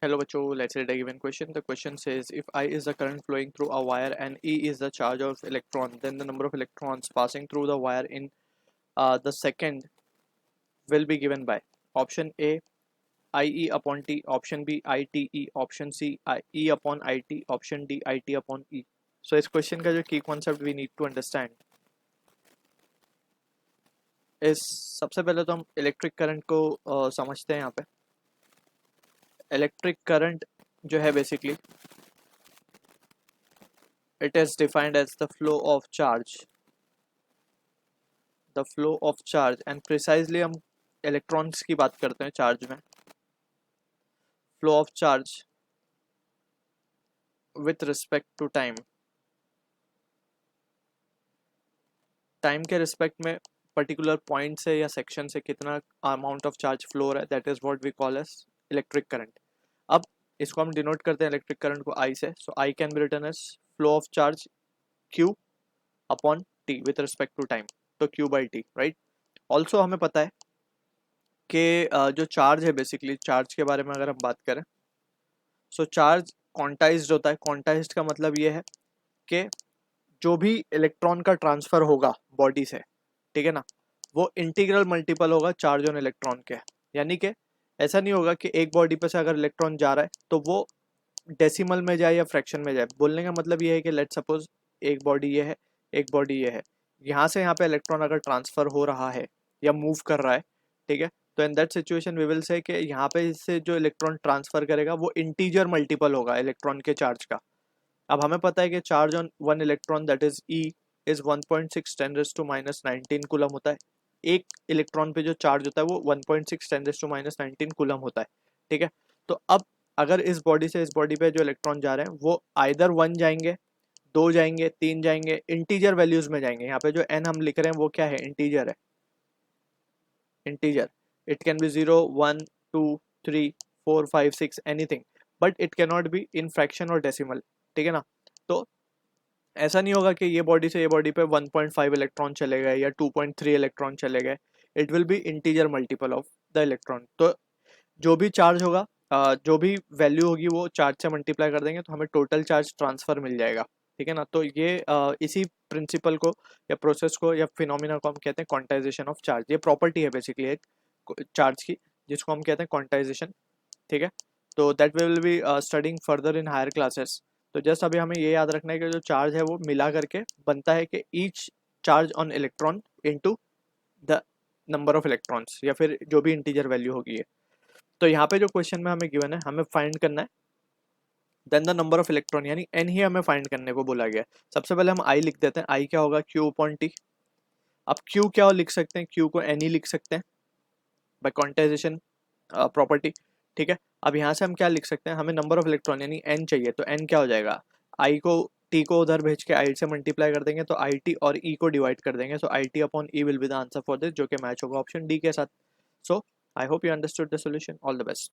Hello बच्चों, let's read a given question. The question says if I is the current flowing through a wire and E is the charge of electron, then the number of electrons passing through the wire in the second will be given by option A IE upon T, option B ITE, option C E upon IT, option D IT upon E. So इस question का जो key concept we need to understand is सबसे पहले तो हम electric current को समझते हैं. यहाँ पे इलेक्ट्रिक करंट जो है basically it is defined as the flow of charge and precisely हम electrons की बात करते हैं charge में. flow of charge with respect to time के respect में particular point से या section से कितना amount of charge flow है, that is what we call as electric current. अब इसको हम denote करते हैं electric current को I से. So I can be written as flow of charge Q upon T with respect to time. तो Q by T, right? Also हमें पता है कि जो चार्ज है बेसिकली चार्ज के बारे में अगर हम बात करें सो चार्ज क्वांटाइज्ड होता है. क्वांटाइज्ड का मतलब ये है कि जो भी इलेक्ट्रॉन का ट्रांसफर होगा बॉडी से, ठीक है ना, वो इंटीग्रल मल्टीपल होगा चार्ज ऑन इलेक्ट्रॉन के. यानी कि ऐसा नहीं होगा कि एक बॉडी पे से अगर इलेक्ट्रॉन जा रहा है तो वो डेसिमल में जाए या फ्रैक्शन में जाए. बोलने का मतलब ये है कि लेट सपोज एक बॉडी ये है, एक बॉडी ये है, यहाँ से यहाँ पे इलेक्ट्रॉन अगर ट्रांसफर हो रहा है या मूव कर रहा है, ठीक है, तो in that situation we will say कि यहाँ पे इससे जो इलेक्ट्रॉन ट्रांसफर करेगा वो इंटीजर मल्टीपल होगा इलेक्ट्रॉन के चार्ज का. अब हमें पता है कि charge on one electron that is E is 1.6 10⁻⁻19 coulomb होता है. एक इलेक्ट्रॉन पे जो चार्ज होता है वो 1.6 10⁻⁻19 कूलम होता है, ठीक है. तो अब अगर इस बॉडी से इस बॉडी पे जो इलेक्ट्रॉन जा रहे हैं वो आइदर 1 जाएंगे, 2 जाएंगे, 3 जाएंगे, इंटीजर वैल्यूज में जाएंगे. यहाँ पे जो n हम लिख रहे हैं वो क्या है, इंटीजर है. Integer it can be 0 1 2 3 4 5 6 anything but it cannot be in fraction or decimal, ठीक है ना. तो ऐसा नहीं होगा कि ये बॉडी से ये बॉडी पे 1.5 इलेक्ट्रॉन चले गए या 2.3 इलेक्ट्रॉन चले गए. It will be integer multiple of the electron. तो जो भी चार्ज होगा जो भी वैल्यू होगी वो चार्ज से मल्टीप्लाई कर देंगे तो हमें टोटल चार्ज ट्रांसफर मिल जाएगा, ठीक है ना. तो ये इसी प्रिंसिपल को या प्रोसेस को या फिनोमिना को हम कहते हैं क्वांटाइजेशन ऑफ चार्ज. ये प्रॉपर्टी है बेसिकली एक चार्ज की जिसको हम कहते हैं क्वांटाइजेशन, ठीक है. तो that we will be studying further in higher classes. तो जस्ट अभी हमें ये याद रखना है कि जो चार्ज है वो मिला करके बनता है कि each charge on electron into the number of electrons या फिर जो भी इंटीजर वैल्यू होगी. तो यहाँ पे जो क्वेश्चन में हमें गिवन है हमें फाइंड करना है then the number of electron, यानी एन ही हमें फाइंड करने को बोला गया. सबसे पहले हम आई लिख देते हैं. आई क्या होगा, क्यू अपॉन टी. अब क्यू क्या लिख सकते हैं, क्यू को एन ही लिख सकते हैं बाय क्वांटाइजेशन प्रॉपर्टी, ठीक है. अब यहाँ से हम क्या लिख सकते हैं, हमें नंबर ऑफ इलेक्ट्रॉन यानी एन चाहिए. तो एन क्या हो जाएगा, आई को टी को उधर भेज के आई से मल्टीप्लाई कर देंगे तो आई टी और ई को डिवाइड कर देंगे. So I T upon E will be the answer for this, जो कि मैच होगा ऑप्शन डी के साथ. So I hope you understood the solution. All the best.